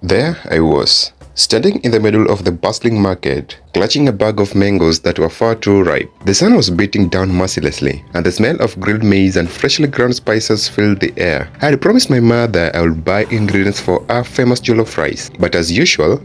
There I was, standing in the middle of the bustling market, clutching a bag of mangoes that were far too ripe. The sun was beating down mercilessly, and the smell of grilled maize and freshly ground spices filled the air. I had promised my mother I would buy ingredients for our famous jollof rice, but as usual,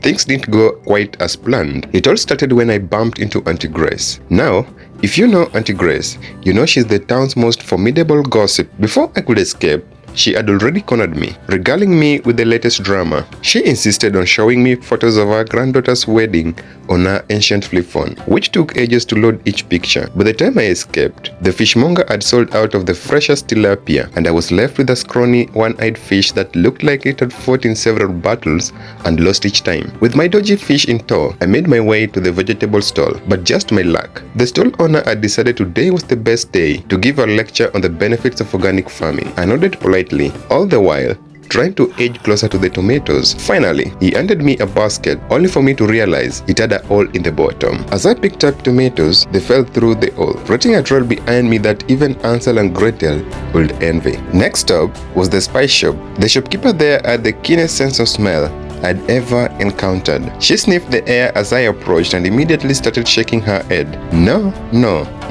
things didn't go quite as planned. It all started when I bumped into Auntie Grace. Now, if you know Auntie Grace, you know she's the town's most formidable gossip. Before I could escape, she had already cornered me, regaling me with the latest drama. She insisted on showing me photos of her granddaughter's wedding on her ancient flip phone, which took ages to load each picture. By the time I escaped, the fishmonger had sold out of the freshest tilapia, and I was left with a scrawny, one-eyed fish that looked like it had fought in several battles and lost each time. With my dodgy fish in tow, I made my way to the vegetable stall, but just my luck. The stall owner had decided today was the best day to give a lecture on the benefits of organic farming. I nodded politely, all the while trying to edge closer to the tomatoes. Finally, he handed me a basket, only for me to realize it had a hole in the bottom. As I picked up tomatoes, they fell through the hole, creating a trail behind me that even Hansel and Gretel would envy. Next up was the spice shop. The shopkeeper there had the keenest sense of smell I'd ever encountered. She sniffed the air as I approached and immediately started shaking her head. No,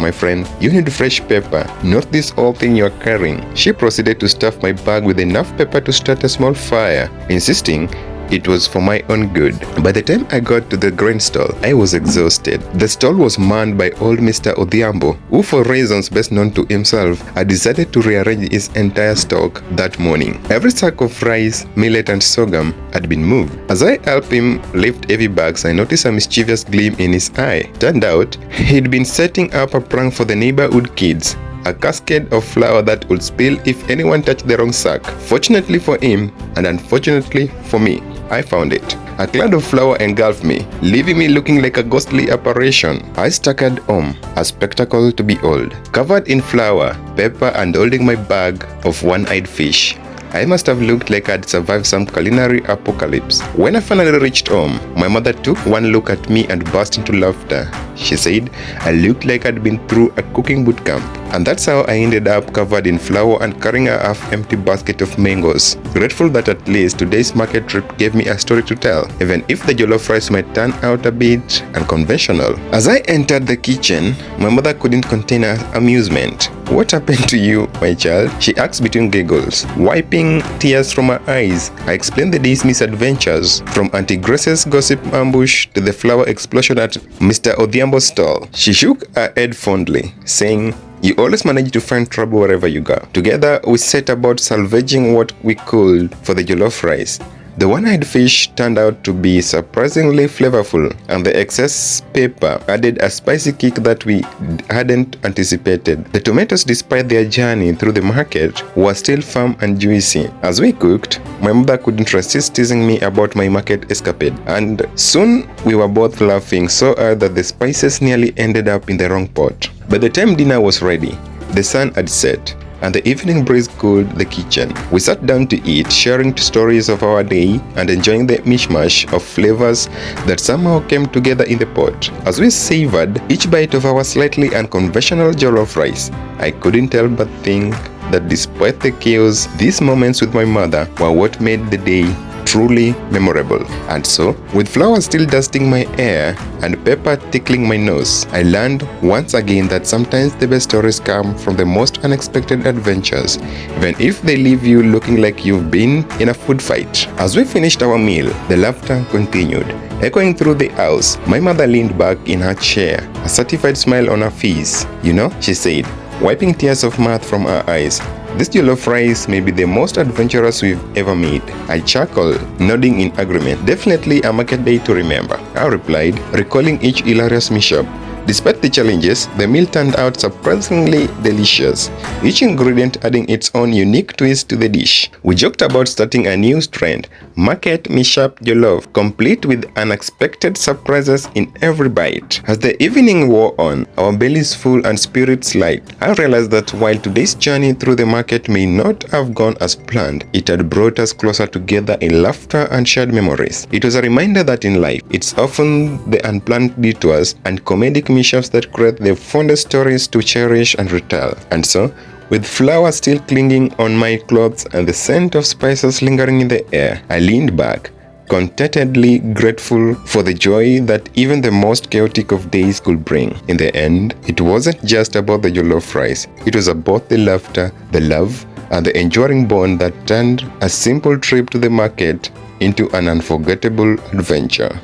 my friend, you need fresh pepper, not this old thing you're carrying. She proceeded to stuff my bag with enough pepper to start a small fire, insisting it was for my own good. By the time I got to the grain stall, I was exhausted. The stall was manned by old Mr. Odhiambo, who for reasons best known to himself, had decided to rearrange his entire stock that morning. Every sack of rice, millet and sorghum had been moved. As I helped him lift heavy bags, I noticed a mischievous gleam in his eye. Turned out, he'd been setting up a prank for the neighborhood kids. A cascade of flour that would spill if anyone touched the wrong sack. Fortunately for him, and unfortunately for me, I found it. A cloud of flour engulfed me, leaving me looking like a ghostly apparition. I staggered home, a spectacle to behold. Covered in flour, pepper and holding my bag of one-eyed fish, I must have looked like I'd survived some culinary apocalypse. When I finally reached home, my mother took one look at me and burst into laughter. She said I looked like I'd been through a cooking boot camp. And that's how I ended up covered in flour and carrying a half-empty basket of mangoes. Grateful that at least today's market trip gave me a story to tell, even if the jollof rice might turn out a bit unconventional. As I entered the kitchen, my mother couldn't contain her amusement. "What happened to you, my child?" she asked between giggles, wiping tears from her eyes. I explained the day's misadventures, from Auntie Grace's gossip ambush to the flour explosion at Mr. Odhiambo's stall. She shook her head fondly, saying, "You always manage to find trouble wherever you go." Together, we set about salvaging what we could for the jollof rice. The one-eyed fish turned out to be surprisingly flavorful, and the excess pepper added a spicy kick that we hadn't anticipated. The tomatoes, despite their journey through the market, were still firm and juicy. As we cooked, my mother couldn't resist teasing me about my market escapade, and soon we were both laughing so hard that the spices nearly ended up in the wrong pot. By the time dinner was ready, the sun had set, and the evening breeze cooled the kitchen. We sat down to eat, sharing stories of our day and enjoying the mishmash of flavors that somehow came together in the pot. As we savored each bite of our slightly unconventional jollof rice, I couldn't help but think that despite the chaos, these moments with my mother were what made the day truly memorable. And so, with flour still dusting my hair and pepper tickling my nose, I learned once again that sometimes the best stories come from the most unexpected adventures, even if they leave you looking like you've been in a food fight. As we finished our meal, the laughter continued, echoing through the house. My mother leaned back in her chair, a certified smile on her face. "You know," she said, wiping tears of mirth from her eyes, "this jollof rice may be the most adventurous we've ever made." I chuckled, nodding in agreement. "Definitely a market day to remember," I replied, recalling each hilarious mishap. Despite the challenges, the meal turned out surprisingly delicious, each ingredient adding its own unique twist to the dish. We joked about starting a new trend, market mishap jollof, complete with unexpected surprises in every bite. As the evening wore on, our bellies full and spirits light, I realized that while today's journey through the market may not have gone as planned, it had brought us closer together in laughter and shared memories. It was a reminder that in life, it's often the unplanned detours and comedic mishaps that create the fondest stories to cherish and retell. And so, with flowers still clinging on my clothes and the scent of spices lingering in the air, I leaned back, contentedly grateful for the joy that even the most chaotic of days could bring. In the end, it wasn't just about the jollof rice. It was about the laughter, the love, and the enduring bond that turned a simple trip to the market into an unforgettable adventure.